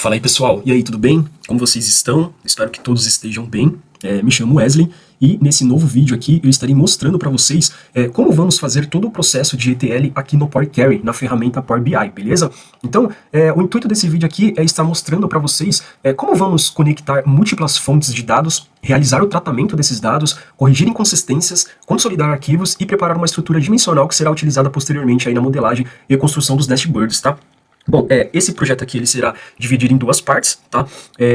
Fala aí pessoal, e aí, tudo bem? Como vocês estão? Espero que todos estejam bem. Me chamo Wesley e nesse novo vídeo aqui eu estarei mostrando para vocês como vamos fazer todo o processo de ETL aqui no Power Query, na ferramenta Power BI, beleza? Então, o intuito desse vídeo aqui é estar mostrando para vocês como vamos conectar múltiplas fontes de dados, realizar o tratamento desses dados, corrigir inconsistências, consolidar arquivos e preparar uma estrutura dimensional que será utilizada posteriormente aí na modelagem e construção dos dashboards, tá? Bom, esse projeto aqui ele será dividido em duas partes, tá?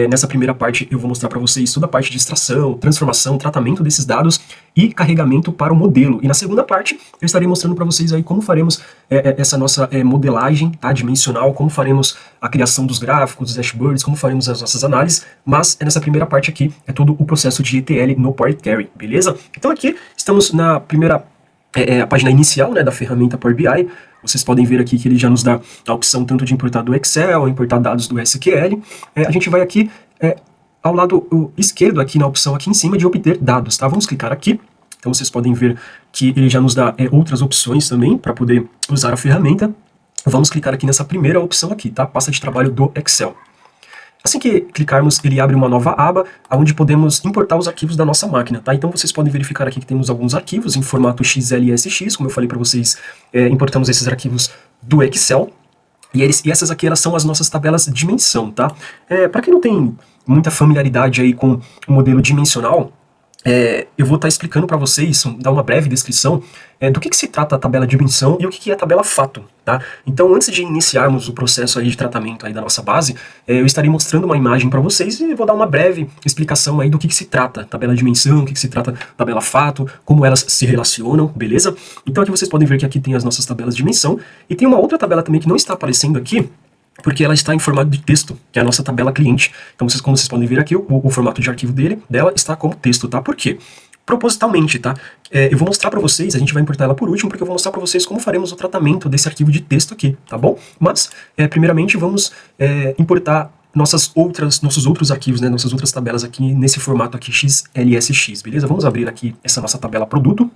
Nessa primeira parte eu vou mostrar para vocês toda a parte de extração, transformação, tratamento desses dados e carregamento para o modelo. E na segunda parte eu estarei mostrando para vocês aí como faremos essa nossa modelagem, tá, dimensional, como faremos a criação dos gráficos, dos dashboards, como faremos as nossas análises, mas nessa primeira parte aqui é todo o processo de ETL no Power Query, beleza? Então aqui estamos na primeira a página inicial, né, da ferramenta Power BI. Vocês podem ver aqui que ele já nos dá a opção tanto de importar do Excel, importar dados do SQL. A gente vai aqui ao lado esquerdo, aqui na opção aqui em cima de obter dados, tá? Vamos clicar aqui. Então vocês podem ver que ele já nos dá outras opções também para poder usar a ferramenta. Vamos clicar aqui nessa primeira opção aqui, tá? Pasta de trabalho do Excel. Assim que clicarmos, ele abre uma nova aba, onde podemos importar os arquivos da nossa máquina, tá? Então vocês podem verificar aqui que temos alguns arquivos em formato XLSX, como eu falei para vocês, importamos esses arquivos do Excel, e essas aqui elas são as nossas tabelas de dimensão, tá? Para quem não tem muita familiaridade aí com o modelo dimensional, eu vou estar explicando para vocês, dar uma breve descrição do que se trata a tabela de dimensão e o que é a tabela fato, tá? Então, antes de iniciarmos o processo aí de tratamento aí da nossa base, eu estarei mostrando uma imagem para vocês e vou dar uma breve explicação aí do que se trata tabela de dimensão, o que se trata tabela fato, como elas se relacionam, beleza? Então aqui vocês podem ver que aqui tem as nossas tabelas de dimensão e tem uma outra tabela também que não está aparecendo aqui, porque ela está em formato de texto, que é a nossa tabela cliente. Então, como vocês podem ver aqui, o formato de arquivo dela está como texto, tá? Por quê? Propositalmente, tá? Eu vou mostrar para vocês, a gente vai importar ela por último, porque eu vou mostrar para vocês como faremos o tratamento desse arquivo de texto aqui, tá bom? Mas, primeiramente, vamos importar nossos outros arquivos, né, nossas outras tabelas aqui nesse formato aqui XLSX, beleza? Vamos abrir aqui essa nossa tabela produto.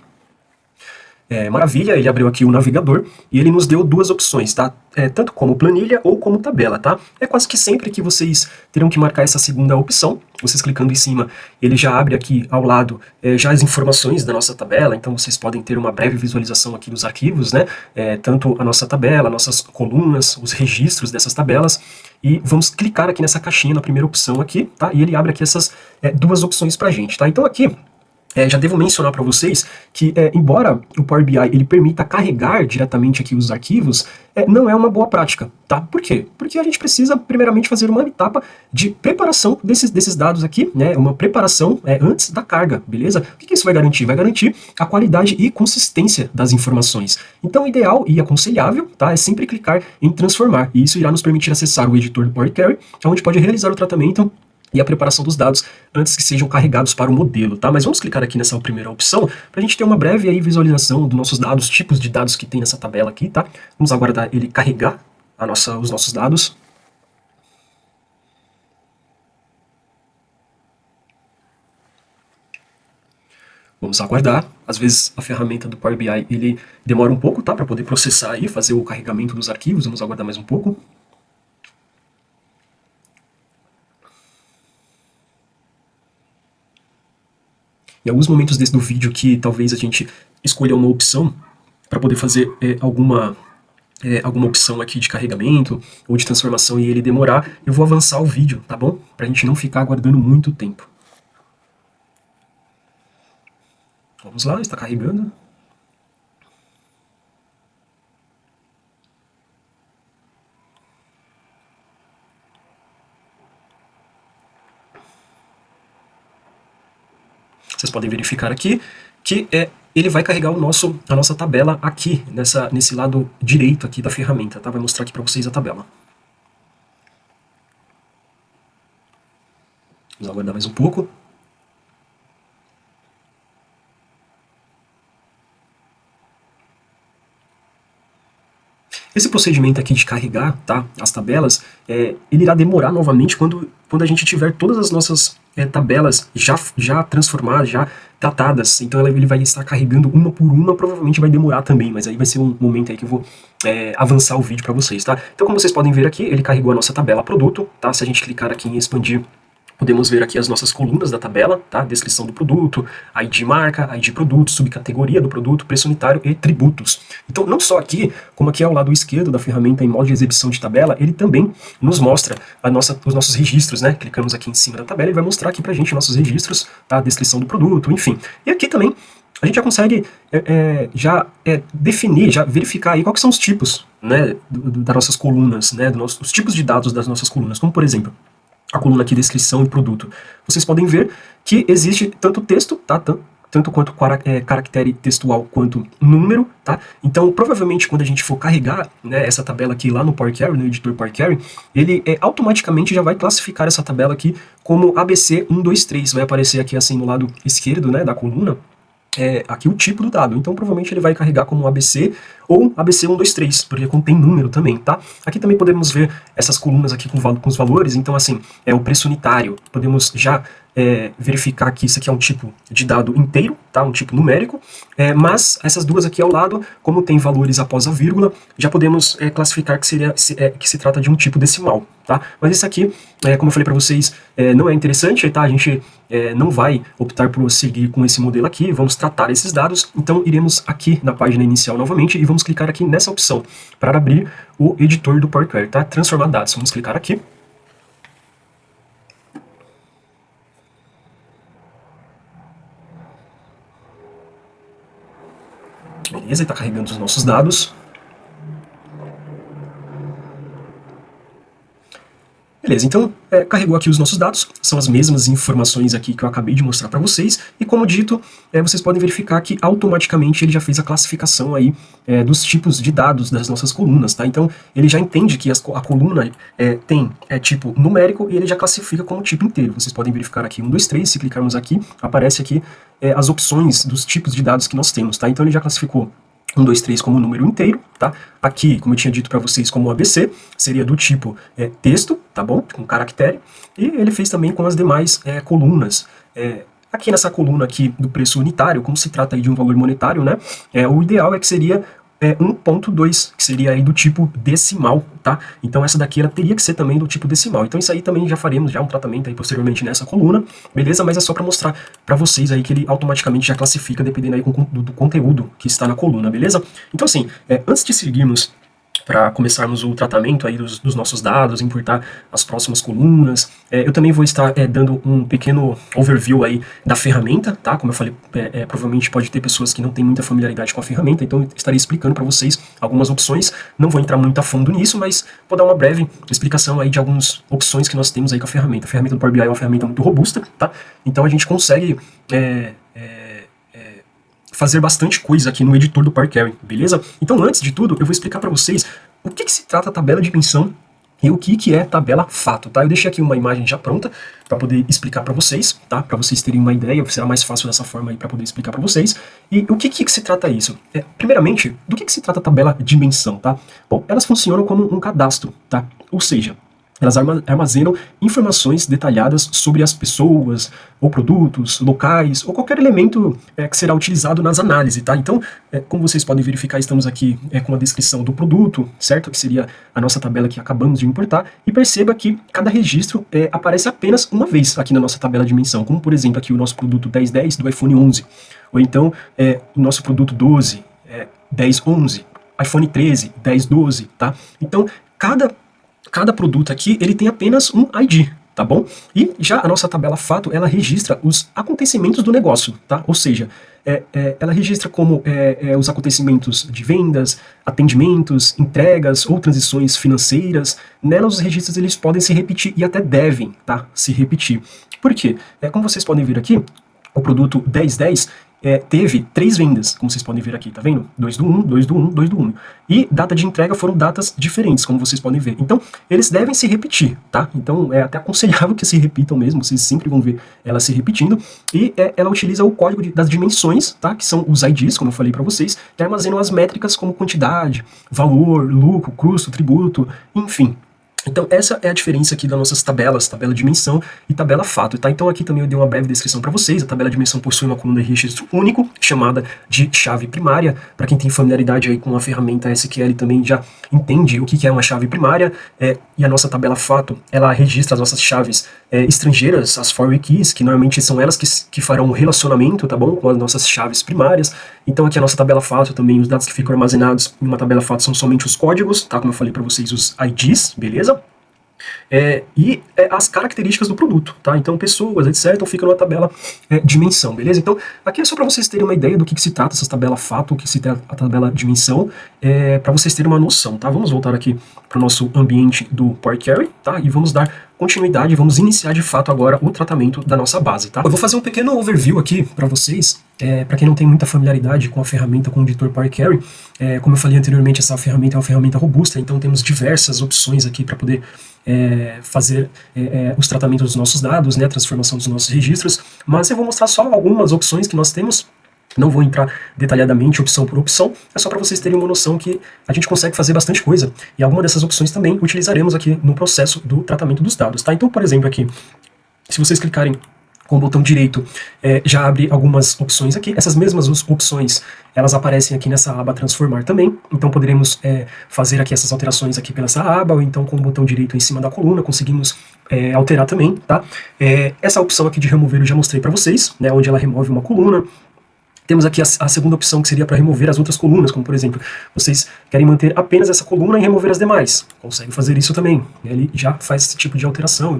Maravilha, ele abriu aqui o navegador e ele nos deu duas opções, tá? Tanto como planilha ou como tabela, tá? É quase que sempre que vocês terão que marcar essa segunda opção, vocês clicando em cima, ele já abre aqui ao lado já as informações da nossa tabela, então vocês podem ter uma breve visualização aqui dos arquivos, né? Tanto a nossa tabela, nossas colunas, os registros dessas tabelas, e vamos clicar aqui nessa caixinha na primeira opção aqui, tá? E ele abre aqui essas duas opções pra gente, tá? Então aqui, já devo mencionar para vocês que, embora o Power BI ele permita carregar diretamente aqui os arquivos, não é uma boa prática, tá? Por quê? Porque a gente precisa, primeiramente, fazer uma etapa de preparação desses dados aqui, né? Uma preparação antes da carga, beleza? O que isso vai garantir? Vai garantir a qualidade e consistência das informações. Então, o ideal e aconselhável, tá? É sempre clicar em transformar, e isso irá nos permitir acessar o editor do Power Query, onde pode realizar o tratamento e a preparação dos dados antes que sejam carregados para o modelo, tá? Mas vamos clicar aqui nessa primeira opção para a gente ter uma breve aí visualização dos nossos dados, tipos de dados que tem nessa tabela aqui, tá? Vamos aguardar ele carregar os nossos dados. Vamos aguardar. Às vezes a ferramenta do Power BI ele demora um pouco, tá? Para poder processar e fazer o carregamento dos arquivos. Vamos aguardar mais um pouco. Em alguns momentos do vídeo que talvez a gente escolha uma opção para poder fazer alguma opção aqui de carregamento ou de transformação e ele demorar, eu vou avançar o vídeo, tá bom? Para a gente não ficar aguardando muito tempo. Vamos lá, está carregando. Vocês podem verificar aqui que ele vai carregar a nossa tabela aqui, nesse lado direito aqui da ferramenta, tá? Vai mostrar aqui para vocês a tabela. Vamos aguardar mais um pouco. Esse procedimento aqui de carregar, tá, as tabelas, ele irá demorar novamente quando a gente tiver todas as nossas tabelas já transformadas, já tratadas. Então ele vai estar carregando uma por uma, provavelmente vai demorar também, mas aí vai ser um momento aí que eu vou avançar o vídeo para vocês, tá? Então como vocês podem ver aqui, ele carregou a nossa tabela produto, tá? Se a gente clicar aqui em expandir, podemos ver aqui as nossas colunas da tabela, tá? Descrição do produto, ID marca, ID produto, subcategoria do produto, preço unitário e tributos. Então, não só aqui, como aqui ao lado esquerdo da ferramenta em modo de exibição de tabela, ele também nos mostra os nossos registros, né? Clicamos aqui em cima da tabela e vai mostrar aqui pra gente nossos registros, tá? Descrição do produto, enfim. E aqui também a gente já consegue definir, já verificar aí quais são os tipos, né? Das nossas colunas, né? Os tipos de dados das nossas colunas, como por exemplo, a coluna aqui, descrição e produto. Vocês podem ver que existe tanto texto, tá? Tanto quanto caractere textual quanto número, tá? Então, provavelmente, quando a gente for carregar, né, essa tabela aqui lá no Power Query, no editor Power Query, ele automaticamente já vai classificar essa tabela aqui como ABC 123. Vai aparecer aqui assim no lado esquerdo, né, da coluna, aqui o tipo do dado. Então, provavelmente ele vai carregar como ABC ou ABC 123, porque contém número também, tá? Aqui também podemos ver essas colunas aqui com os valores. Então, assim, o preço unitário. Podemos já verificar que isso aqui é um tipo de dado inteiro, tá? Um tipo numérico, mas essas duas aqui ao lado, como tem valores após a vírgula, já podemos classificar que se trata de um tipo decimal, tá? Mas isso aqui, como eu falei para vocês, não é interessante, tá? A gente não vai optar por seguir com esse modelo aqui, vamos tratar esses dados, então iremos aqui na página inicial novamente e vamos clicar aqui nessa opção para abrir o editor do Power Query, tá? Transformar dados, vamos clicar aqui. Beleza, está carregando os nossos dados. Beleza, então carregou aqui os nossos dados, são as mesmas informações aqui que eu acabei de mostrar para vocês, e como dito, vocês podem verificar que automaticamente ele já fez a classificação aí dos tipos de dados das nossas colunas, tá? Então ele já entende que a coluna tem tipo numérico e ele já classifica como tipo inteiro. Vocês podem verificar aqui 1, 2, 3, se clicarmos aqui, aparece aqui as opções dos tipos de dados que nós temos, tá? Então ele já classificou 1, 2, 3 como número inteiro, tá? Aqui, como eu tinha dito para vocês, como ABC, seria do tipo texto, tá bom? Com caractere. E ele fez também com as demais colunas. Aqui nessa coluna aqui do preço unitário, como se trata aí de um valor monetário, né? O ideal é que seria 1.2, que seria aí do tipo decimal, tá? Então essa daqui ela teria que ser também do tipo decimal. Então isso aí também já faremos já um tratamento aí posteriormente nessa coluna, beleza? Mas é só para mostrar para vocês aí que ele automaticamente já classifica dependendo aí do conteúdo que está na coluna, beleza? Então assim, antes de seguirmos para começarmos o tratamento aí dos nossos dados, importar as próximas colunas. Eu também vou estar dando um pequeno overview aí da ferramenta, tá? Como eu falei, provavelmente pode ter pessoas que não têm muita familiaridade com a ferramenta, então eu estarei explicando para vocês algumas opções. Não vou entrar muito a fundo nisso, mas vou dar uma breve explicação aí de algumas opções que nós temos aí com a ferramenta. A ferramenta do Power BI é uma ferramenta muito robusta, tá? Então a gente consegue fazer bastante coisa aqui no editor do Power Query, beleza? Então, antes de tudo, eu vou explicar para vocês o que se trata a tabela de dimensão e o que é tabela fato, tá? Eu deixei aqui uma imagem já pronta para poder explicar para vocês, tá? Para vocês terem uma ideia, será mais fácil dessa forma aí para poder explicar para vocês. E o que se trata isso? Primeiramente, do que se trata a tabela de dimensão, tá? Bom, elas funcionam como um cadastro, tá? Ou seja, elas armazenam informações detalhadas sobre as pessoas, ou produtos, locais, ou qualquer elemento que será utilizado nas análises, tá? Então, como vocês podem verificar, estamos aqui com a descrição do produto, certo? Que seria a nossa tabela que acabamos de importar, e perceba que cada registro aparece apenas uma vez aqui na nossa tabela de dimensão, como por exemplo aqui o nosso produto 1010 do iPhone 11, ou então o nosso produto 12, 1011, iPhone 13, 1012, tá? Então, cada produto aqui, ele tem apenas um ID, tá bom? E já a nossa tabela fato, ela registra os acontecimentos do negócio, tá? Ou seja, ela registra como os acontecimentos de vendas, atendimentos, entregas ou transições financeiras. Nela, os registros eles podem se repetir e até devem, tá? Se repetir. Por quê? Como vocês podem ver aqui, o produto 1010, teve 3 vendas, como vocês podem ver aqui, tá vendo? 2 do 1, 2 do 1, 2 do 1. E data de entrega foram datas diferentes, como vocês podem ver. Então, eles devem se repetir, tá? Então, é até aconselhável que se repitam mesmo, vocês sempre vão ver ela se repetindo. E ela utiliza o código das dimensões, tá? Que são os IDs, como eu falei para vocês, que armazenam as métricas como quantidade, valor, lucro, custo, tributo, enfim. Então essa é a diferença aqui das nossas tabelas, tabela dimensão e tabela fato, tá? Então aqui também eu dei uma breve descrição para vocês. A tabela dimensão possui uma coluna de registro único, chamada de chave primária. Para quem tem familiaridade aí com a ferramenta SQL também já entende o que é uma chave primária. E a nossa tabela fato, ela registra as nossas chaves estrangeiras, as foreign keys, que normalmente são elas que farão o relacionamento, tá bom? Com as nossas chaves primárias. Então aqui a nossa tabela fato também, os dados que ficam armazenados em uma tabela fato são somente os códigos, tá? Como eu falei para vocês, os IDs, beleza? As características do produto, tá? Então pessoas, etc, então fica numa tabela dimensão, beleza? Então aqui é só para vocês terem uma ideia do que se trata essa tabela fato, o que se trata a tabela dimensão, para vocês terem uma noção, tá? Vamos voltar aqui para o nosso ambiente do Power Query, tá? E vamos dar continuidade, vamos iniciar de fato agora o tratamento da nossa base, tá? Eu vou fazer um pequeno overview aqui para vocês, para quem não tem muita familiaridade com a ferramenta, com o editor Power Query. Como eu falei anteriormente, essa ferramenta é uma ferramenta robusta, então temos diversas opções aqui para poder fazer os tratamentos dos nossos dados, né, a transformação dos nossos registros, mas eu vou mostrar só algumas opções que nós temos. Não vou entrar detalhadamente opção por opção, é só para vocês terem uma noção que a gente consegue fazer bastante coisa, e alguma dessas opções também utilizaremos aqui no processo do tratamento dos dados, tá? Então, por exemplo, aqui, se vocês clicarem com o botão direito, já abre algumas opções aqui. Essas mesmas opções, elas aparecem aqui nessa aba transformar também, então poderemos fazer aqui essas alterações aqui pela essa aba, ou então com o botão direito em cima da coluna, conseguimos alterar também, tá? Essa opção aqui de remover eu já mostrei para vocês, né, onde ela remove uma coluna. Temos aqui a segunda opção, que seria para remover as outras colunas, como por exemplo, vocês querem manter apenas essa coluna e remover as demais. Consegue fazer isso também. Ele já faz esse tipo de alteração,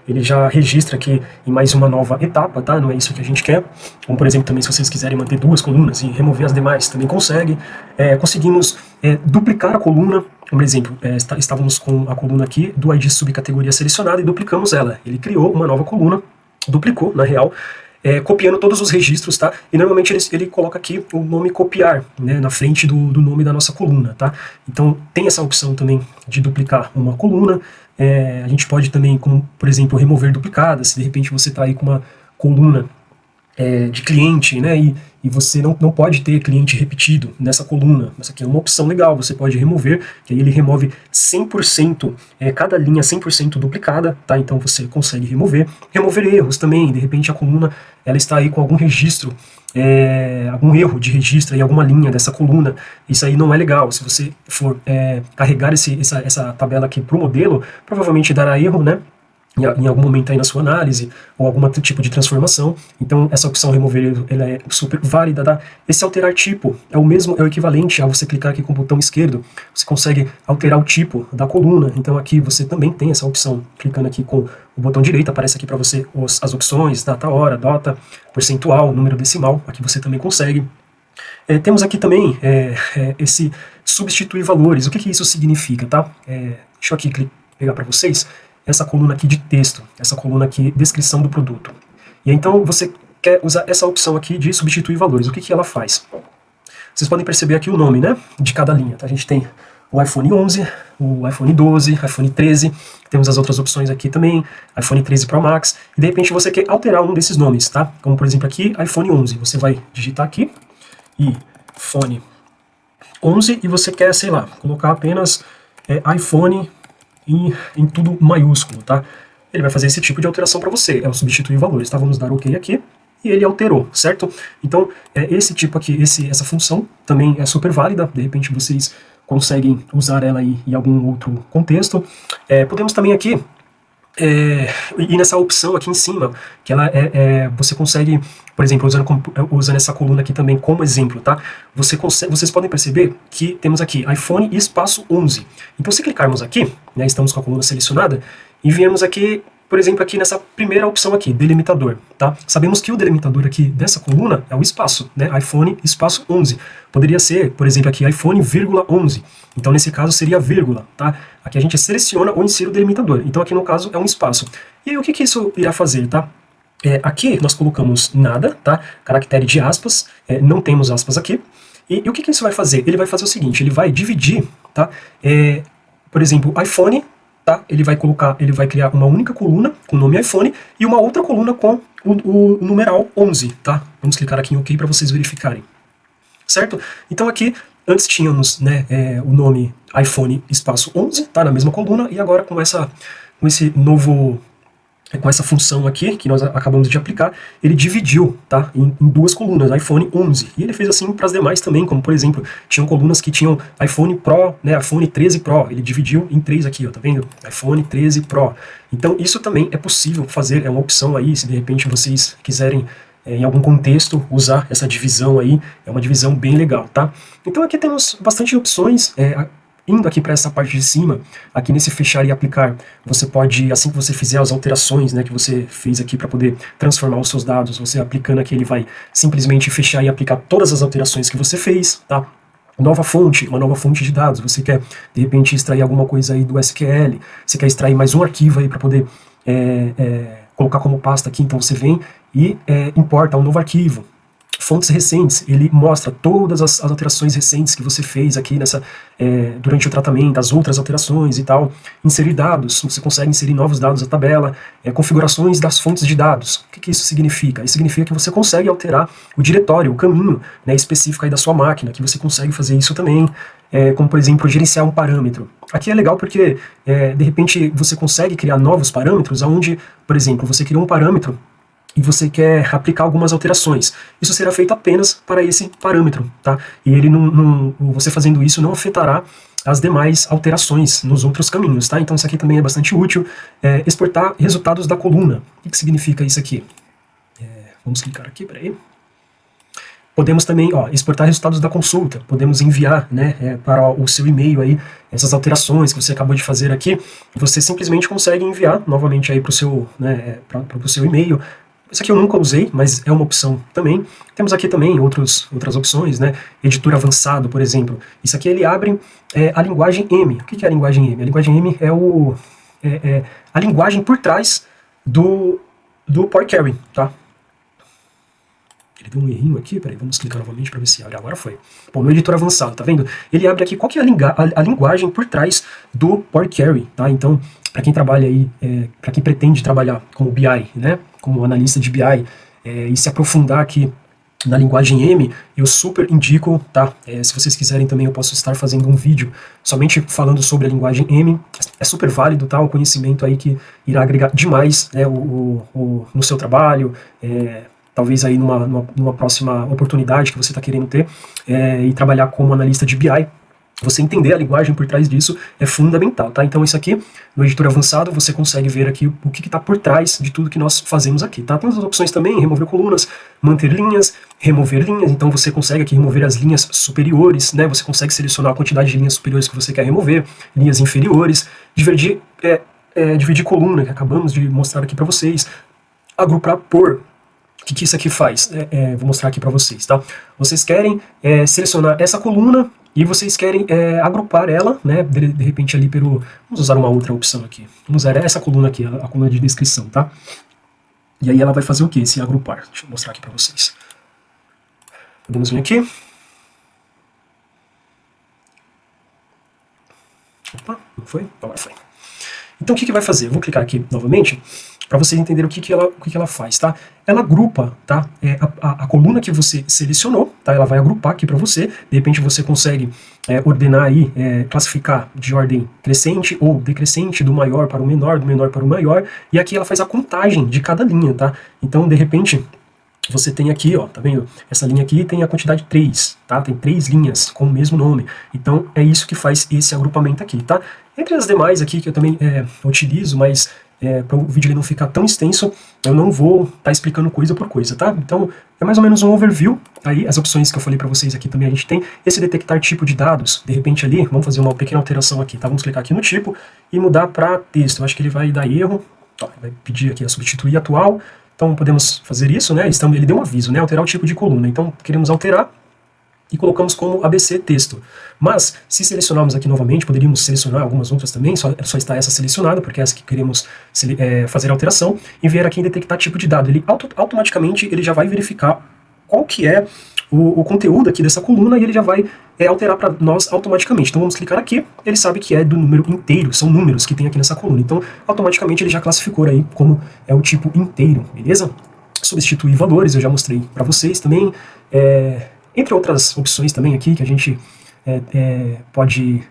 ele já registra aqui em mais uma nova etapa, tá? Não é isso que a gente quer. Como por exemplo, também se vocês quiserem manter 2 colunas e remover as demais, também consegue. Conseguimos duplicar a coluna. Por exemplo, estávamos com a coluna aqui do ID subcategoria selecionada e duplicamos ela. Ele criou uma nova coluna, duplicou, na real, copiando todos os registros, tá? E normalmente ele coloca aqui o nome copiar, né, na frente do nome da nossa coluna, tá? Então tem essa opção também de duplicar uma coluna. A gente pode também, como por exemplo, remover duplicadas. Se de repente você está aí com uma coluna de cliente, né, e você não pode ter cliente repetido nessa coluna. Essa aqui é uma opção legal, você pode remover, que aí ele remove 100%, cada linha 100% duplicada, tá? Então você consegue remover erros também. De repente a coluna ela está aí com algum registro, algum erro de registro em alguma linha dessa coluna. Isso aí não é legal. Se você for carregar essa tabela aqui para o modelo, provavelmente dará erro, né, em algum momento aí na sua análise, ou algum tipo de transformação. Então essa opção remover, ela é super válida, tá? Esse alterar tipo é o equivalente a você clicar aqui com o botão esquerdo, você consegue alterar o tipo da coluna. Então aqui você também tem essa opção, clicando aqui com o botão direito, aparece aqui para você as opções, data, hora, data, percentual, número decimal, aqui você também consegue. Temos aqui também esse substituir valores. O que isso significa, tá? Deixa eu aqui pegar para vocês essa coluna aqui de texto, essa coluna aqui, descrição do produto. E então você quer usar essa opção aqui de substituir valores. O que ela faz? Vocês podem perceber aqui o nome, né, de cada linha. Tá? A gente tem o iPhone 11, o iPhone 12, iPhone 13, temos as outras opções aqui também, iPhone 13 Pro Max, e de repente você quer alterar um desses nomes, tá? Como por exemplo aqui, iPhone 11. Você vai digitar aqui, iPhone 11, e você quer, sei lá, colocar apenas iPhone em tudo maiúsculo, tá? Ele vai fazer esse tipo de alteração para você, é o substituir valores, tá? Vamos dar OK aqui, e ele alterou, certo? Então, esse tipo aqui, essa função também é super válida, de repente vocês conseguem usar ela aí em algum outro contexto. Podemos também aqui, e nessa opção aqui em cima, que ela você consegue, por exemplo, usando essa coluna aqui também como exemplo, tá? Vocês podem perceber que temos aqui iPhone e espaço 11. Então se clicarmos aqui, né, estamos com a coluna selecionada, e viemos aqui, por exemplo, aqui nessa primeira opção aqui, delimitador, tá? Sabemos que o delimitador aqui dessa coluna é o espaço, né? iPhone espaço 11. Poderia ser, por exemplo, aqui iPhone, 11. Então, nesse caso, seria vírgula, tá? Aqui a gente seleciona ou insere o delimitador. Então, aqui no caso, é um espaço. E aí, o que isso irá fazer, tá? Aqui nós colocamos nada, tá? Caractere de aspas, não temos aspas aqui. E o que isso vai fazer? Ele vai fazer o seguinte, ele vai dividir, tá? Por exemplo, iPhone, tá? Ele vai criar uma única coluna com o nome iPhone e uma outra coluna com o numeral 11, tá? Vamos clicar aqui em OK para vocês verificarem. Certo? Então aqui, antes tínhamos, né, o nome iPhone espaço 11, tá? Na mesma coluna, e agora com esse novo... com essa função aqui, que nós acabamos de aplicar, ele dividiu, tá, em duas colunas, iPhone 11. E ele fez assim para as demais também, como por exemplo, tinham colunas que tinham iPhone Pro, né, iPhone 13 Pro, ele dividiu em 3 aqui, ó, tá vendo? iPhone 13 Pro. Então isso também é possível fazer, é uma opção aí, se de repente vocês quiserem, em algum contexto, usar essa divisão aí, é uma divisão bem legal, tá? Então aqui temos bastante opções, indo aqui para essa parte de cima, aqui nesse fechar e aplicar, você pode, assim que você fizer as alterações, né, que você fez aqui para poder transformar os seus dados, você aplicando aqui, ele vai simplesmente fechar e aplicar todas as alterações que você fez, tá? Nova fonte, uma nova fonte de dados, você quer, de repente, extrair alguma coisa aí do SQL, você quer extrair mais um arquivo aí para poder colocar como pasta aqui, então você vem e importa um novo arquivo. Fontes recentes, ele mostra todas as alterações recentes que você fez aqui durante o tratamento, as outras alterações e tal. Inserir dados, você consegue inserir novos dados à tabela. Configurações das fontes de dados. O que isso significa? Isso significa que você consegue alterar o diretório, o caminho, né, específico aí da sua máquina, que você consegue fazer isso também. Como, por exemplo, gerenciar um parâmetro. Aqui é legal porque, de repente, você consegue criar novos parâmetros, onde, por exemplo, você criou um parâmetro e você quer aplicar algumas alterações. Isso será feito apenas para esse parâmetro, tá? E ele você fazendo isso não afetará as demais alterações nos outros caminhos, tá? Então isso aqui também é bastante útil. Exportar resultados da coluna. O que significa isso aqui? Vamos clicar aqui, peraí. Podemos também exportar resultados da consulta, podemos enviar, né, para o seu e-mail aí essas alterações que você acabou de fazer aqui, você simplesmente consegue enviar novamente aí para o seu, né, pro seu e-mail. Isso aqui eu nunca usei, mas é uma opção também. Temos aqui também outras opções, né? Editor avançado, por exemplo. Isso aqui ele abre a linguagem M. O que é a linguagem M? A linguagem M é a linguagem por trás do Power Query, tá? Ele deu um errinho aqui, peraí, vamos clicar novamente para ver se abre. Agora foi. Bom, no editor avançado, tá vendo? Ele abre aqui qual que é a linguagem por trás do Power Query, tá? Então, para quem trabalha aí, para quem pretende trabalhar como BI, né? Como analista de BI, e se aprofundar aqui na linguagem M, eu super indico, tá? Se vocês quiserem também eu posso estar fazendo um vídeo somente falando sobre a linguagem M, é super válido, tá? Um conhecimento aí que irá agregar demais, né, no seu trabalho, talvez aí numa próxima oportunidade que você está querendo ter, e trabalhar como analista de BI. Você entender a linguagem por trás disso é fundamental, tá? Então isso aqui, no editor avançado, você consegue ver aqui o que está por trás de tudo que nós fazemos aqui, tá? Tem outras opções também, remover colunas, manter linhas, remover linhas, então você consegue aqui remover as linhas superiores, né? Você consegue selecionar a quantidade de linhas superiores que você quer remover, linhas inferiores, dividir coluna, que acabamos de mostrar aqui para vocês, agrupar por... O que isso aqui faz? Vou mostrar aqui para vocês, tá? Vocês querem selecionar essa coluna e vocês querem agrupar ela, né? De repente ali pelo... Vamos usar uma outra opção aqui. Vamos usar essa coluna aqui, a coluna de descrição, tá? E aí ela vai fazer o quê? Se agrupar. Deixa eu mostrar aqui para vocês. Podemos vir aqui. Opa, não foi? Agora foi. Então o que vai fazer? Eu vou clicar aqui novamente para vocês entenderem o que ela faz, tá? Ela agrupa, tá? A coluna que você selecionou, tá? Ela vai agrupar aqui para você. De repente você consegue ordenar aí, classificar de ordem crescente ou decrescente, do maior para o menor, do menor para o maior. E aqui ela faz a contagem de cada linha, tá? Então, de repente, você tem aqui, ó, tá vendo? Essa linha aqui tem a quantidade 3, tá? Tem 3 linhas com o mesmo nome. Então, é isso que faz esse agrupamento aqui, tá? Entre as demais aqui, que eu também utilizo, mas para o vídeo ele não ficar tão extenso, eu não vou estar explicando coisa por coisa, tá? Então, é mais ou menos um overview. Aí, as opções que eu falei para vocês aqui também a gente tem. Esse detectar tipo de dados, de repente ali, vamos fazer uma pequena alteração aqui, tá? Vamos clicar aqui no tipo e mudar para texto. Eu acho que ele vai dar erro. Ó, vai pedir aqui a substituir atual. Então, podemos fazer isso, né? Ele deu um aviso, né? Alterar o tipo de coluna. Então, queremos alterar. e colocamos como ABC texto. Mas, se selecionarmos aqui novamente, poderíamos selecionar algumas outras também, só está essa selecionada, porque é essa que queremos fazer a alteração, e vier aqui em detectar tipo de dado. Ele automaticamente ele já vai verificar qual que é o conteúdo aqui dessa coluna e ele já vai alterar para nós automaticamente. Então vamos clicar aqui, ele sabe que é do número inteiro, são números que tem aqui nessa coluna. Então automaticamente ele já classificou aí como é o tipo inteiro, beleza? Substituir valores, eu já mostrei para vocês também, entre outras opções também aqui que a gente pode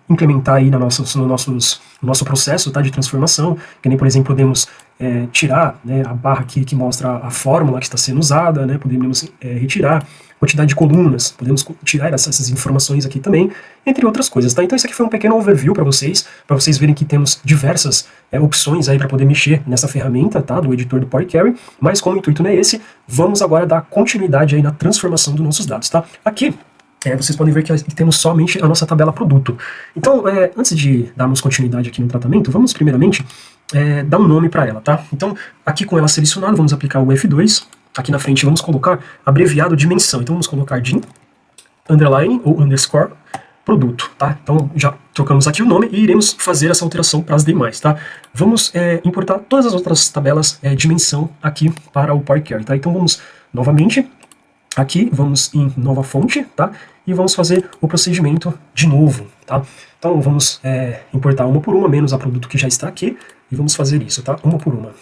implementar aí no nosso processo, tá, de transformação, que nem, por exemplo, podemos tirar, né, a barra aqui que mostra a fórmula que está sendo usada, né, podemos retirar quantidade de colunas, podemos tirar essas informações aqui também, entre outras coisas, tá? Então isso aqui foi um pequeno overview para vocês verem que temos diversas opções aí para poder mexer nessa ferramenta, tá, do editor do Power Query, mas como o intuito não é esse, vamos agora dar continuidade aí na transformação dos nossos dados, tá? Aqui vocês podem ver que temos somente a nossa tabela produto. Então, antes de darmos continuidade aqui no tratamento, vamos primeiramente dar um nome para ela, tá? Então, aqui com ela selecionada, vamos aplicar o F2. Aqui na frente vamos colocar abreviado dimensão. Então, vamos colocar dim, underline ou underscore produto, tá? Então, já trocamos aqui o nome e iremos fazer essa alteração para as demais, tá? Vamos importar todas as outras tabelas dimensão aqui para o Power Query, tá? Então, vamos novamente... Aqui, vamos em nova fonte, tá? E vamos fazer o procedimento de novo, tá? Então, vamos importar uma por uma, menos a produto que já está aqui, e vamos fazer isso, tá? Uma por uma.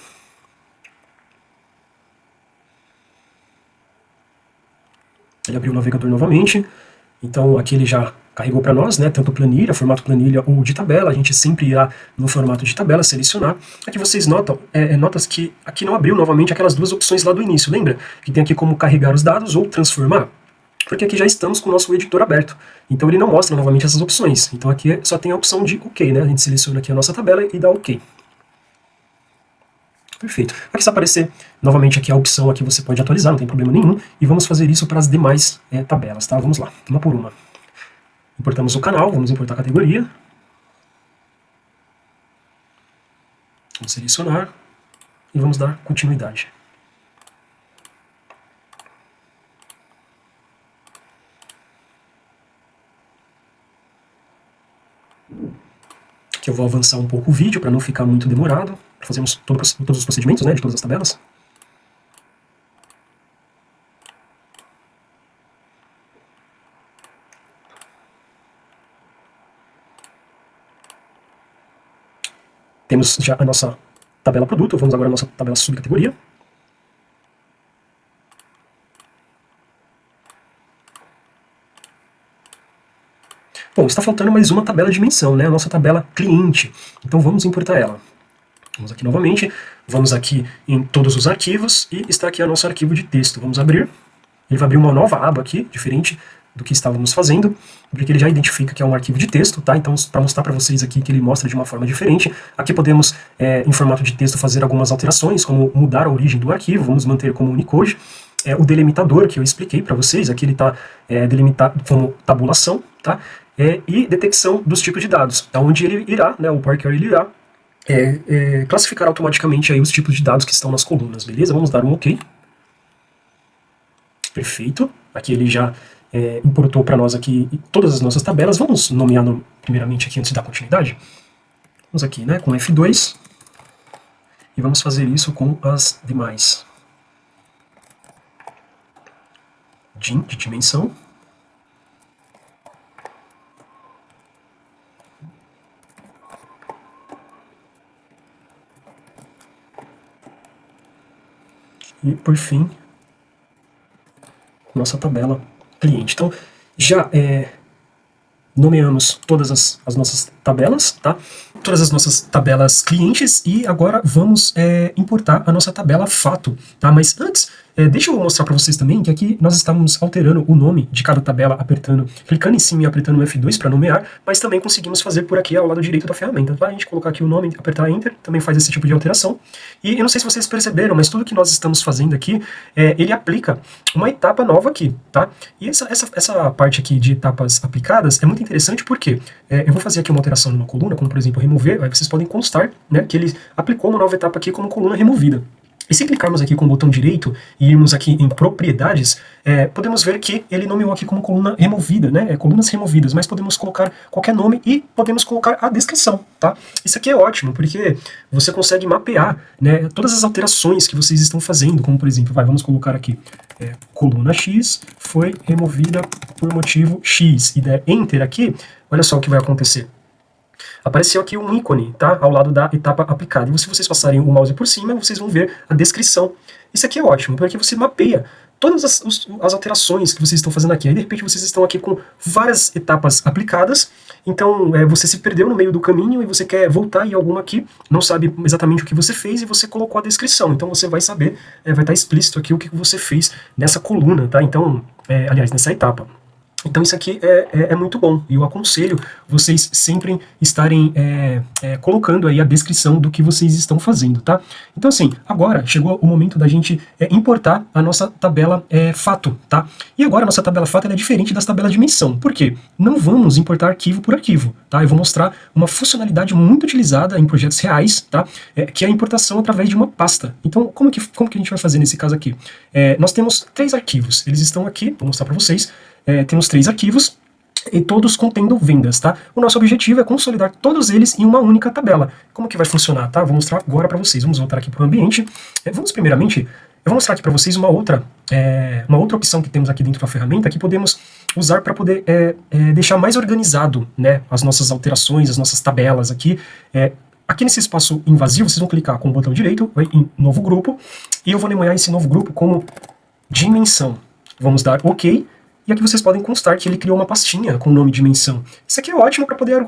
Ele abriu o navegador novamente, então aqui ele já carregou para nós, né, tanto planilha, formato planilha ou de tabela, a gente sempre irá no formato de tabela selecionar. Aqui vocês notam, notas que aqui não abriu novamente aquelas duas opções lá do início, lembra? Que tem aqui como carregar os dados ou transformar, porque aqui já estamos com o nosso editor aberto, então ele não mostra novamente essas opções, então aqui só tem a opção de OK, né, a gente seleciona aqui a nossa tabela e dá OK. Perfeito. Aqui se aparecer novamente aqui a opção, aqui você pode atualizar, não tem problema nenhum, e vamos fazer isso para as demais tabelas, tá? Vamos lá, uma por uma. Importamos o canal, vamos importar a categoria. Vamos selecionar e vamos dar continuidade. Aqui eu vou avançar um pouco o vídeo para não ficar muito demorado. Fazemos todos os procedimentos, né, de todas as tabelas. Temos já a nossa tabela produto, vamos agora à nossa tabela subcategoria. Bom, está faltando mais uma tabela de dimensão, né? A nossa tabela cliente. Então vamos importar ela. Vamos aqui novamente, vamos aqui em todos os arquivos e está aqui o nosso arquivo de texto. Vamos abrir. Ele vai abrir uma nova aba aqui, diferente do que estávamos fazendo, porque ele já identifica que é um arquivo de texto, tá? Então, para mostrar para vocês aqui que ele mostra de uma forma diferente, aqui podemos, em formato de texto, fazer algumas alterações, como mudar a origem do arquivo, vamos manter como Unicode. O delimitador que eu expliquei para vocês, aqui ele está delimitado como tabulação, tá? E detecção dos tipos de dados, onde ele irá, né, o Power Query ele irá classificar automaticamente aí os tipos de dados que estão nas colunas, beleza? Vamos dar um OK. Perfeito. Aqui ele já importou para nós aqui todas as nossas tabelas. Vamos nomear primeiramente aqui antes da continuidade. Vamos aqui, né, com F2 e vamos fazer isso com as demais. Dim de dimensão. E por fim, nossa tabela cliente. Então, já nomeamos todas as nossas tabelas, tá? Todas as nossas tabelas clientes e agora vamos importar a nossa tabela fato, tá? Mas antes, deixa eu mostrar para vocês também que aqui nós estamos alterando o nome de cada tabela, clicando em cima e apertando o F2 para nomear, mas também conseguimos fazer por aqui ao lado direito da ferramenta, tá? A gente colocar aqui o nome, apertar Enter, também faz esse tipo de alteração. E eu não sei se vocês perceberam, mas tudo que nós estamos fazendo aqui, ele aplica uma etapa nova aqui, tá? E essa parte aqui de etapas aplicadas é muito interessante porque eu vou fazer aqui uma alteração numa coluna, como por exemplo remover, aí vocês podem constar, né, que ele aplicou uma nova etapa aqui como coluna removida. E se clicarmos aqui com o botão direito e irmos aqui em propriedades, podemos ver que ele nomeou aqui como coluna removida, né? Colunas removidas, mas podemos colocar qualquer nome e podemos colocar a descrição, tá? Isso aqui é ótimo, porque você consegue mapear, né, todas as alterações que vocês estão fazendo, como por exemplo, vamos colocar aqui, coluna X foi removida por motivo X, e der Enter aqui, olha só o que vai acontecer. Apareceu aqui um ícone, tá? Ao lado da etapa aplicada. E se vocês passarem o mouse por cima, vocês vão ver a descrição. Isso aqui é ótimo, porque você mapeia todas as alterações que vocês estão fazendo aqui. Aí, de repente, vocês estão aqui com várias etapas aplicadas, então você se perdeu no meio do caminho e você quer voltar em alguma aqui, não sabe exatamente o que você fez e você colocou a descrição. Então, você vai saber, vai estar explícito aqui o que você fez nessa coluna, tá? Então, aliás, nessa etapa. Então isso aqui é muito bom, e eu aconselho vocês sempre estarem colocando aí a descrição do que vocês estão fazendo, tá? Então assim, agora chegou o momento da gente importar a nossa tabela fato, tá? E agora a nossa tabela fato ela é diferente das tabelas de menção. Por quê? Não vamos importar arquivo por arquivo, tá? Eu vou mostrar uma funcionalidade muito utilizada em projetos reais, tá? Que é a importação através de uma pasta. Então como que a gente vai fazer nesse caso aqui? Nós temos 3 arquivos, eles estão aqui, vou mostrar para vocês. Temos 3 arquivos, e todos contendo vendas, tá? O nosso objetivo é consolidar todos eles em uma única tabela. Como que vai funcionar, tá? Vou mostrar agora para vocês. Vamos voltar aqui para o ambiente. Vamos primeiramente, eu vou mostrar aqui para vocês uma outra opção que temos aqui dentro da ferramenta que podemos usar para poder deixar mais organizado, né, as nossas alterações, as nossas tabelas aqui. Aqui nesse espaço invasivo, vocês vão clicar com o botão direito, vai em novo grupo, e eu vou nomear esse novo grupo como dimensão. Vamos dar OK. E aqui vocês podem constar que ele criou uma pastinha com o nome dimensão. Isso aqui é ótimo para poder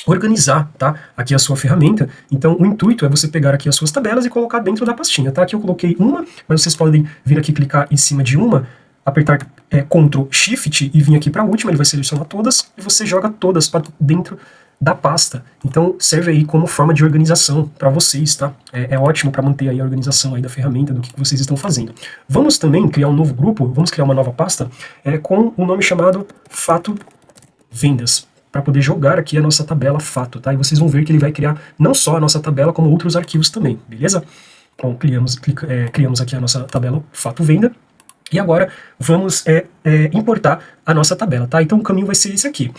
organizar, tá? Aqui a sua ferramenta. Então o intuito é você pegar aqui as suas tabelas e colocar dentro da pastinha, tá? Aqui eu coloquei uma, mas vocês podem vir aqui clicar em cima de uma, apertar Ctrl Shift e vir aqui para a última, ele vai selecionar todas e você joga todas para dentro da pasta. Então serve aí como forma de organização para vocês, tá? É ótimo para manter aí a organização aí da ferramenta, do que vocês estão fazendo. Vamos também criar um novo grupo, vamos criar uma nova pasta com um nome chamado Fato Vendas, para poder jogar aqui a nossa tabela Fato, tá? E vocês vão ver que ele vai criar não só a nossa tabela, como outros arquivos também, beleza? Bom, criamos aqui a nossa tabela Fato Venda. E agora vamos importar a nossa tabela, tá? Então o caminho vai ser esse aqui.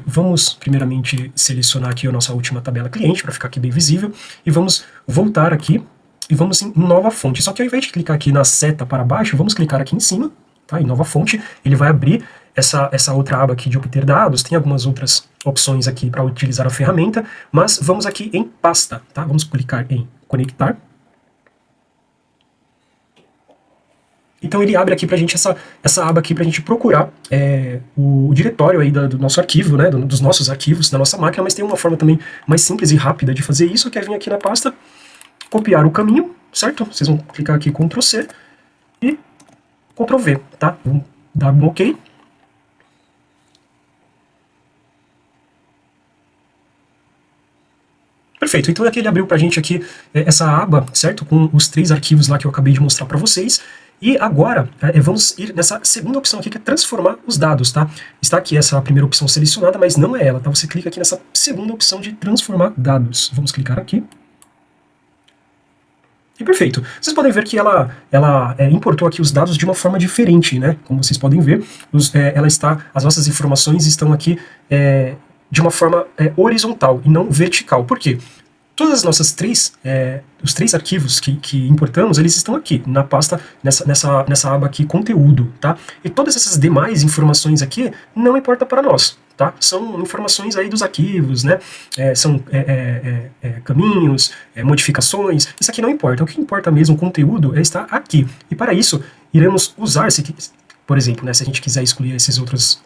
Vamos primeiramente selecionar aqui a nossa última tabela cliente, para ficar aqui bem visível, e vamos voltar aqui e vamos em nova fonte. Só que ao invés de clicar aqui na seta para baixo, vamos clicar aqui em cima, tá? Em nova fonte, ele vai abrir essa outra aba aqui de obter dados. Tem algumas outras opções aqui para utilizar a ferramenta, mas vamos aqui em pasta, tá? Vamos clicar em conectar. Então ele abre aqui pra gente essa aba aqui pra gente procurar o diretório aí do nosso arquivo, né, dos nossos arquivos, da nossa máquina, mas tem uma forma também mais simples e rápida de fazer isso, que é vir aqui na pasta, copiar o caminho, certo? Vocês vão clicar aqui Ctrl C e Ctrl V, tá? Vamos dar um OK. Perfeito, então aqui ele abriu pra gente aqui essa aba, certo? Com os 3 arquivos lá que eu acabei de mostrar para vocês. E agora, vamos ir nessa segunda opção aqui, que é transformar os dados, tá? Está aqui essa primeira opção selecionada, mas não é ela, tá? Você clica aqui nessa segunda opção de transformar dados. Vamos clicar aqui. E perfeito. Vocês podem ver que ela importou aqui os dados de uma forma diferente, né? Como vocês podem ver, as nossas informações estão aqui de uma forma horizontal e não vertical. Por quê? Todas as nossas os 3 arquivos que importamos, eles estão aqui, na pasta, nessa aba aqui, conteúdo, tá? E todas essas demais informações aqui não importa para nós, tá? São informações aí dos arquivos, né? São caminhos, modificações, isso aqui não importa. O que importa mesmo, o conteúdo, está aqui. E para isso, iremos usar por exemplo, né, se a gente quiser excluir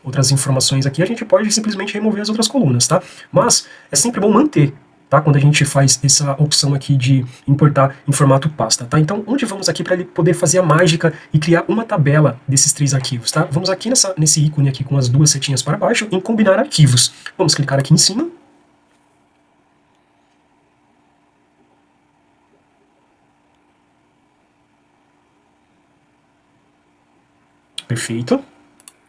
outras informações aqui, a gente pode simplesmente remover as outras colunas, tá? Mas é sempre bom manter, tá? Quando a gente faz essa opção aqui de importar em formato pasta, tá? Então, onde vamos aqui para ele poder fazer a mágica e criar uma tabela desses 3 arquivos, tá? Vamos aqui nesse ícone aqui com as 2 setinhas para baixo em combinar arquivos. Vamos clicar aqui em cima. Perfeito.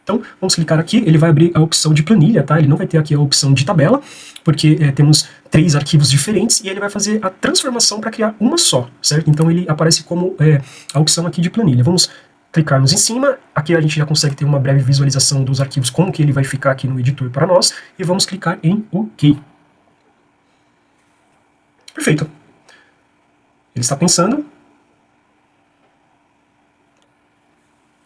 Então, vamos clicar aqui, ele vai abrir a opção de planilha, tá? Ele não vai ter aqui a opção de tabela, porque temos 3 arquivos diferentes e ele vai fazer a transformação para criar uma só, certo? Então, ele aparece como a opção aqui de planilha. Vamos clicarmos em cima, aqui a gente já consegue ter uma breve visualização dos arquivos, como que ele vai ficar aqui no editor para nós, e vamos clicar em OK. Perfeito. Ele está pensando.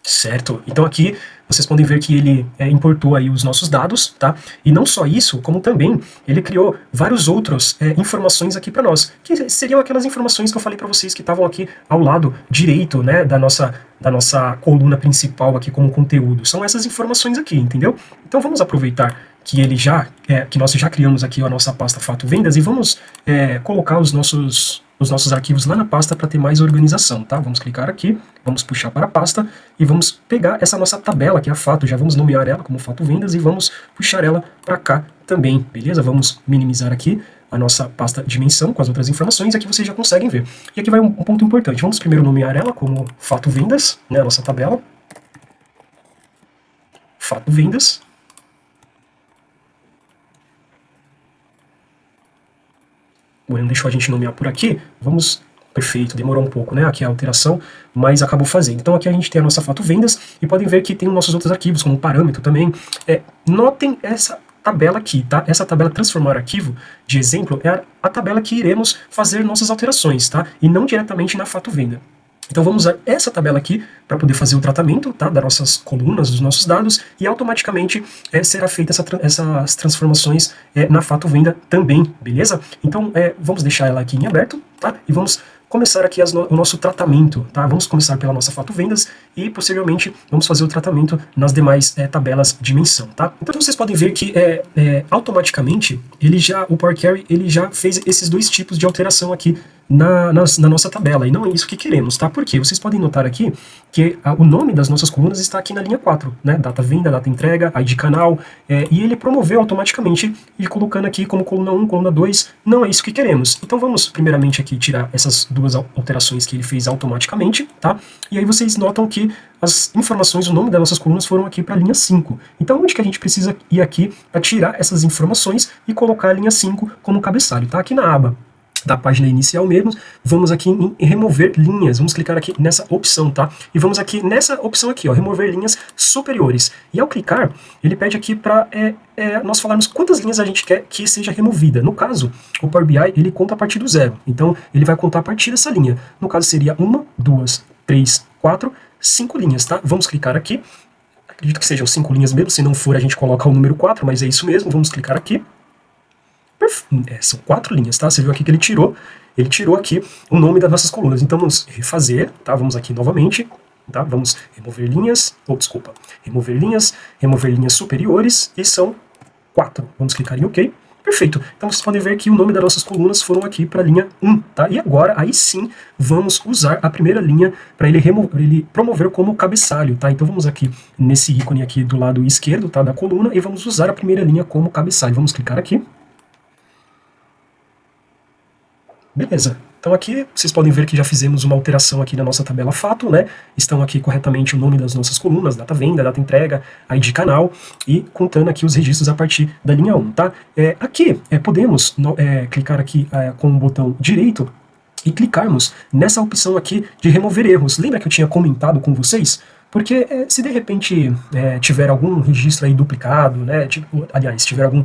Certo, então aqui vocês podem ver que ele importou aí os nossos dados, tá? E não só isso, como também ele criou vários outros informações aqui para nós, que seriam aquelas informações que eu falei para vocês que estavam aqui ao lado direito, né, da nossa coluna principal aqui como conteúdo. São essas informações aqui, entendeu? Então vamos aproveitar que ele que nós já criamos aqui a nossa pasta Fato Vendas e vamos colocar os nossos arquivos lá na pasta para ter mais organização, tá? Vamos clicar aqui, vamos puxar para a pasta e vamos pegar essa nossa tabela, que é a Fato, já vamos nomear ela como Fato Vendas e vamos puxar ela para cá também, beleza? Vamos minimizar aqui a nossa pasta dimensão com as outras informações, aqui vocês já conseguem ver. E aqui vai um ponto importante, vamos primeiro nomear ela como Fato Vendas, né, a nossa tabela. Fato Vendas. Bom, não deixou a gente nomear por aqui, vamos... Perfeito, demorou um pouco, né, aqui a alteração, mas acabou fazendo. Então aqui a gente tem a nossa Fato Vendas, e podem ver que tem os nossos outros arquivos, como parâmetro também. Notem essa tabela aqui, tá? Essa tabela transformar arquivo, de exemplo, é a tabela que iremos fazer nossas alterações, tá? E não diretamente na Fato Venda. Então vamos usar essa tabela aqui para poder fazer o tratamento, tá, das nossas colunas, dos nossos dados, e automaticamente será feita essas transformações na Fato Venda também, beleza? Então vamos deixar ela aqui em aberto, tá? E vamos começar aqui o nosso tratamento, tá? Vamos começar pela nossa Fato Vendas e posteriormente vamos fazer o tratamento nas demais tabelas de dimensão, tá? Então vocês podem ver que automaticamente o Power Query ele já fez esses dois tipos de alteração aqui na nossa tabela, e não é isso que queremos, tá? Porque vocês podem notar aqui que o nome das nossas colunas está aqui na linha 4, né? Data venda, data entrega, ID canal, e ele promoveu automaticamente e colocando aqui como coluna 1, coluna 2, não é isso que queremos. Então vamos primeiramente aqui tirar essas duas alterações que ele fez automaticamente, tá? E aí vocês notam que as informações, o nome das nossas colunas foram aqui para a linha 5. Então onde que a gente precisa ir aqui para tirar essas informações e colocar a linha 5 como cabeçalho, tá? Aqui na aba da página inicial mesmo, vamos aqui em remover linhas, vamos clicar aqui nessa opção, tá? E vamos aqui nessa opção aqui, ó, remover linhas superiores. E ao clicar, ele pede aqui para nós falarmos quantas linhas a gente quer que seja removida. No caso, o Power BI, ele conta a partir do 0. Então, ele vai contar a partir dessa linha. No caso, seria 1, 2, 3, 4, 5 linhas, tá? Vamos clicar aqui. Acredito que sejam 5 linhas mesmo, se não for a gente coloca o número 4, mas é isso mesmo, vamos clicar aqui. São 4 linhas, tá? Você viu aqui que ele tirou aqui o nome das nossas colunas. Então vamos refazer, tá? Vamos aqui novamente, tá? Vamos remover linhas, remover linhas superiores, e são 4. Vamos clicar em OK. Perfeito. Então vocês podem ver que o nome das nossas colunas foram aqui para a linha 1, tá? E agora, aí sim, vamos usar a primeira linha para ele promover como cabeçalho, tá? Então vamos aqui nesse ícone aqui do lado esquerdo, tá? Da coluna, e vamos usar a primeira linha como cabeçalho. Vamos clicar aqui. Beleza, então aqui vocês podem ver que já fizemos uma alteração aqui na nossa tabela Fato, né? Estão aqui corretamente o nome das nossas colunas, data venda, data entrega, ID canal, e contando aqui os registros a partir da linha 1, tá? Aqui podemos clicar aqui com o botão direito e clicarmos nessa opção aqui de remover erros. Lembra que eu tinha comentado com vocês? Porque se de repente tiver algum registro aí duplicado, né? Aliás, se tiver algum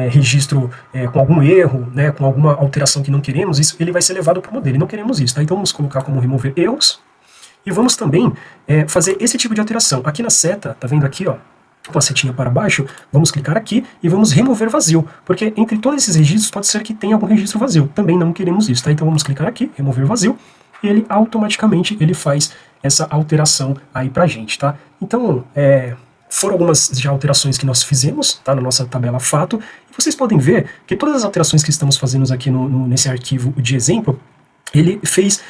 registro com algum erro, né, com alguma alteração que não queremos, isso ele vai ser levado para o modelo, e não queremos isso, tá? Então vamos colocar como remover erros, e vamos também fazer esse tipo de alteração. Aqui na seta, tá vendo aqui, ó, com a setinha para baixo, vamos clicar aqui e vamos remover vazio, porque entre todos esses registros pode ser que tenha algum registro vazio, também não queremos isso, tá? Então vamos clicar aqui, remover vazio, e ele automaticamente ele faz essa alteração aí pra gente, tá? Então, foram algumas já alterações que nós fizemos, tá, na nossa tabela Fato, e vocês podem ver que todas as alterações que estamos fazendo aqui nesse arquivo de exemplo, ele fez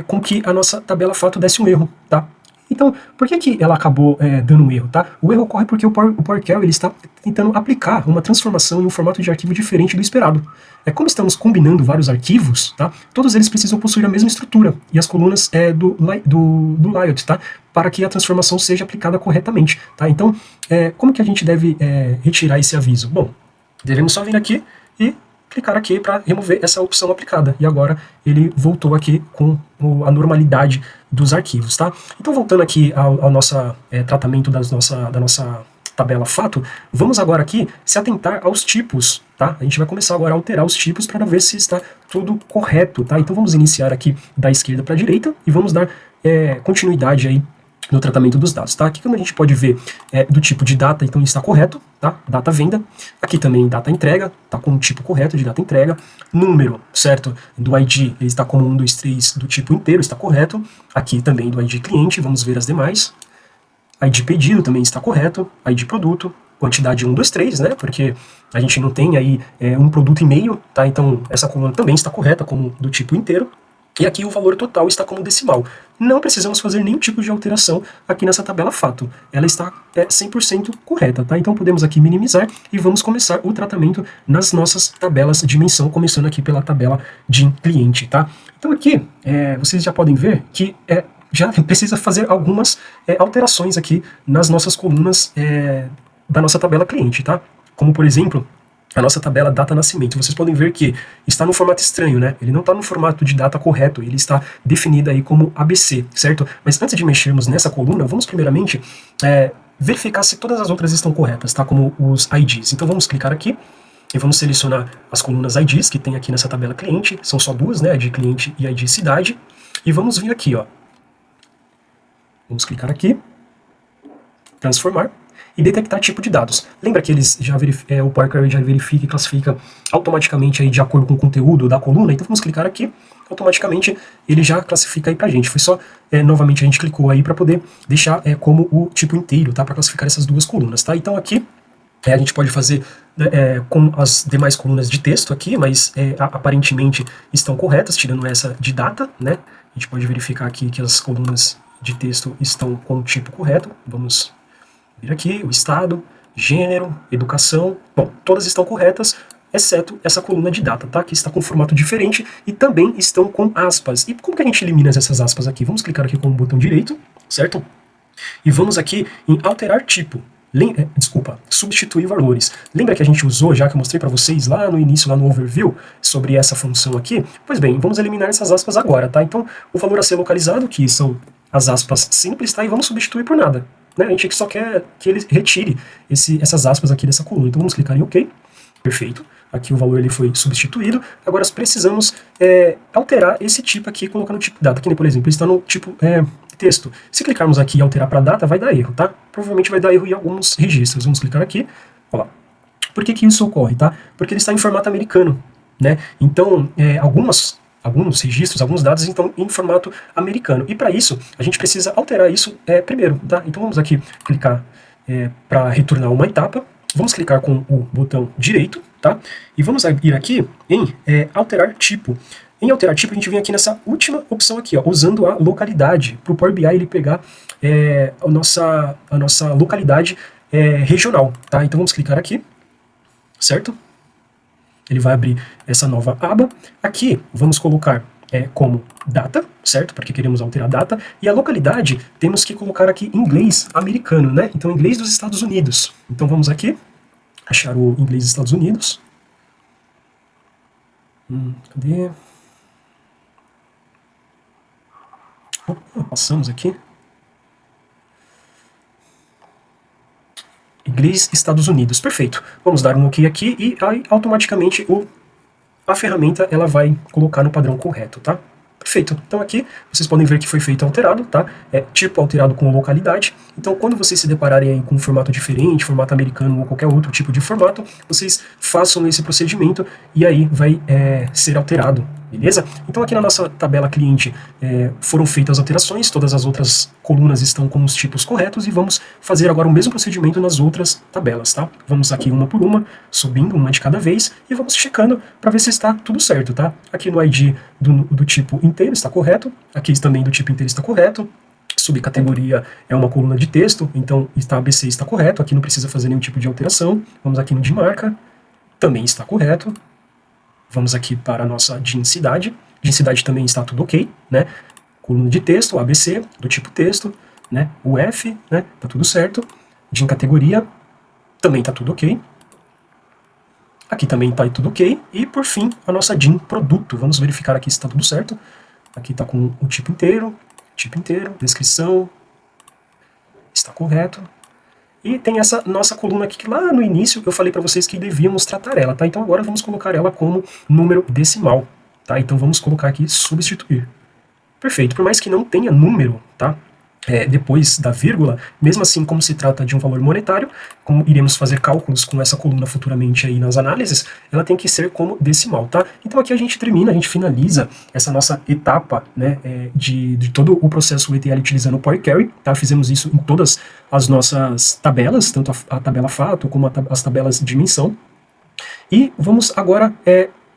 com que a nossa tabela Fato desse um erro, tá? Então, por que ela acabou dando um erro, tá? O erro ocorre porque o Power Query ele está tentando aplicar uma transformação em um formato de arquivo diferente do esperado. Como estamos combinando vários arquivos, tá? Todos eles precisam possuir a mesma estrutura e as colunas do layout, tá? Para que a transformação seja aplicada corretamente, tá? Então, como que a gente deve retirar esse aviso? Bom, devemos só vir aqui e clicar aqui para remover essa opção aplicada. E agora ele voltou aqui com a normalidade dos arquivos, tá? Então, voltando aqui ao nosso tratamento da nossa tabela fato, vamos agora aqui se atentar aos tipos, tá? A gente vai começar agora a alterar os tipos para ver se está tudo correto, tá? Então vamos iniciar aqui da esquerda para a direita e vamos dar continuidade aí no tratamento dos dados, tá? Aqui como a gente pode ver do tipo de data, então está correto, tá? Data venda. Aqui também data entrega, tá com o tipo correto de data entrega. Número, certo? Do ID, ele está como 1, 2, 3 do tipo inteiro, está correto. Aqui também do ID cliente, vamos ver as demais. ID pedido também está correto. ID produto, quantidade 1, 2, 3, né? Porque a gente não tem aí um produto e meio, tá? Então essa coluna também está correta como do tipo inteiro. E aqui o valor total está como decimal. Não precisamos fazer nenhum tipo de alteração aqui nessa tabela fato. Ela está 100% correta, tá? Então podemos aqui minimizar e vamos começar o tratamento nas nossas tabelas de dimensão, começando aqui pela tabela de cliente, tá? Então aqui vocês já podem ver que já precisa fazer algumas alterações aqui nas nossas colunas da nossa tabela cliente, tá? Como por exemplo, a nossa tabela data nascimento. Vocês podem ver que está no formato estranho, né? Ele não está no formato de data correto, ele está definido aí como ABC, certo? Mas antes de mexermos nessa coluna, vamos primeiramente verificar se todas as outras estão corretas, tá? Como os IDs. Então vamos clicar aqui e vamos selecionar as colunas IDs que tem aqui nessa tabela cliente. São só duas, né? ID cliente e ID cidade. E vamos vir aqui, ó. Vamos clicar aqui, transformar e detectar tipo de dados. Lembra que eles já o Power Query já verifica e classifica automaticamente aí de acordo com o conteúdo da coluna? Então vamos clicar aqui, automaticamente ele já classifica aí pra gente. Foi só, novamente a gente clicou aí para poder deixar como o tipo inteiro, tá? Para classificar essas duas colunas, tá? Então aqui a gente pode fazer com as demais colunas de texto aqui, mas aparentemente estão corretas, tirando essa de data, né? A gente pode verificar aqui que as colunas de texto estão com o tipo correto. Vamos vir aqui, o estado, gênero, educação. Bom, todas estão corretas, exceto essa coluna de data, tá? Que está com formato diferente e também estão com aspas. E como que a gente elimina essas aspas aqui? Vamos clicar aqui com o botão direito, certo? E vamos aqui em alterar tipo. Substituir valores. Lembra que a gente usou, já que eu mostrei para vocês lá no início, lá no overview, sobre essa função aqui? Pois bem, vamos eliminar essas aspas agora, tá? Então, o valor a ser localizado, que são as aspas simples, tá? E vamos substituir por nada. Né? A gente só quer que ele retire essas aspas aqui dessa coluna. Então vamos clicar em OK. Perfeito. Aqui o valor ele foi substituído. Agora precisamos alterar esse tipo aqui, colocando o tipo data. Aqui, por exemplo, ele está no tipo texto. Se clicarmos aqui e alterar para data, vai dar erro, tá? Provavelmente vai dar erro em alguns registros. Vamos clicar aqui. Olha lá. Por que isso ocorre, tá? Porque ele está em formato americano, né? Então, alguns registros, alguns dados estão em formato americano. E para isso, a gente precisa alterar isso primeiro, tá? Então vamos aqui clicar para retornar uma etapa. Vamos clicar com o botão direito, tá? E vamos ir aqui em alterar tipo. Em alterar tipo, a gente vem aqui nessa última opção aqui, ó, usando a localidade, para o Power BI ele pegar a nossa localidade regional, tá? Então vamos clicar aqui, certo? Ele vai abrir essa nova aba. Aqui vamos colocar como data, certo? Porque queremos alterar a data. E a localidade temos que colocar aqui inglês americano, né? Então inglês dos Estados Unidos. Então vamos aqui achar o inglês dos Estados Unidos. Cadê? Opa, passamos aqui. Inglês Estados Unidos, perfeito. Vamos dar um OK aqui e aí automaticamente a ferramenta ela vai colocar no padrão correto, tá? Perfeito. Então aqui vocês podem ver que foi feito alterado, tá? Tipo alterado com localidade. Então quando vocês se depararem aí com um formato diferente, formato americano ou qualquer outro tipo de formato, vocês façam esse procedimento e aí vai ser alterado. Beleza? Então aqui na nossa tabela cliente foram feitas alterações, todas as outras colunas estão com os tipos corretos e vamos fazer agora o mesmo procedimento nas outras tabelas, tá? Vamos aqui uma por uma, subindo uma de cada vez e vamos checando para ver se está tudo certo, tá? Aqui no ID do tipo inteiro está correto, aqui também do tipo inteiro está correto, subcategoria é uma coluna de texto, então está ABC está correto, aqui não precisa fazer nenhum tipo de alteração. Vamos aqui no de marca, também está correto. Vamos aqui para a nossa densidade. Densidade também está tudo ok, né? Coluna de texto, ABC, do tipo texto, né? O F, né? Tá tudo certo. DIN categoria, também tá tudo ok. Aqui também tá tudo ok. E por fim, a nossa DIN produto. Vamos verificar aqui se está tudo certo. Aqui tá com o tipo inteiro, descrição, está correto. E tem essa nossa coluna aqui que lá no início eu falei para vocês que devíamos tratar ela, tá? Então agora vamos colocar ela como número decimal, tá? Então vamos colocar aqui substituir. Perfeito, por mais que não tenha número, tá? Depois da vírgula, mesmo assim, como se trata de um valor monetário, como iremos fazer cálculos com essa coluna futuramente aí nas análises, ela tem que ser como decimal, tá? Então aqui a gente termina, a gente finaliza essa nossa etapa, né, de todo o processo ETL utilizando o Power Query, tá? Fizemos isso em todas as nossas tabelas, tanto a tabela fato como as tabelas de dimensão. E vamos agora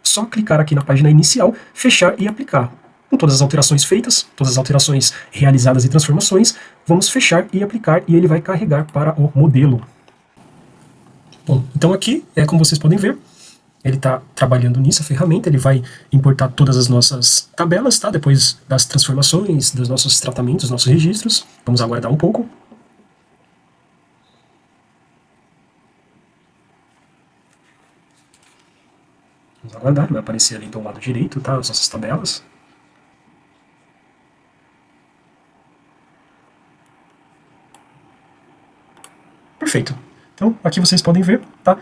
só clicar aqui na página inicial, fechar e aplicar. Com todas as alterações feitas, todas as alterações realizadas e transformações, vamos fechar e aplicar e ele vai carregar para o modelo. Bom, então aqui, como vocês podem ver, ele está trabalhando nisso, a ferramenta, ele vai importar todas as nossas tabelas, tá? Depois das transformações, dos nossos tratamentos, dos nossos registros. Vamos aguardar um pouco. Vamos aguardar, vai aparecer ali do lado direito, tá? As nossas tabelas. Perfeito. Então, aqui vocês podem ver, tá?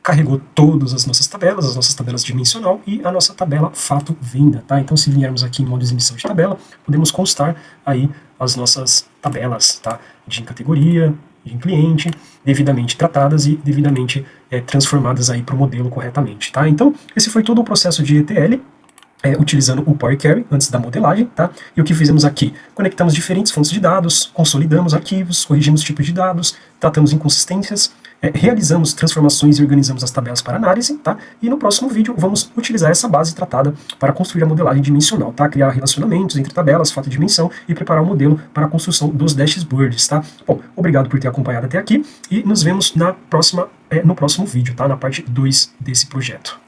Carregou todas as nossas tabelas dimensional e a nossa tabela fato-venda, tá? Então, se viermos aqui em modo de exibição de tabela, podemos constar aí as nossas tabelas, tá? De categoria, de cliente, devidamente tratadas e devidamente transformadas aí para o modelo corretamente, tá? Então, esse foi todo o processo de ETL, utilizando o Power Query antes da modelagem, tá? E o que fizemos aqui? Conectamos diferentes fontes de dados, consolidamos arquivos, corrigimos tipos de dados, tratamos inconsistências, realizamos transformações e organizamos as tabelas para análise, tá? E no próximo vídeo vamos utilizar essa base tratada para construir a modelagem dimensional, tá? Criar relacionamentos entre tabelas, fato e dimensão e preparar o modelo para a construção dos dashboards, tá? Bom, obrigado por ter acompanhado até aqui e nos vemos no próximo vídeo, tá? Na parte 2 desse projeto.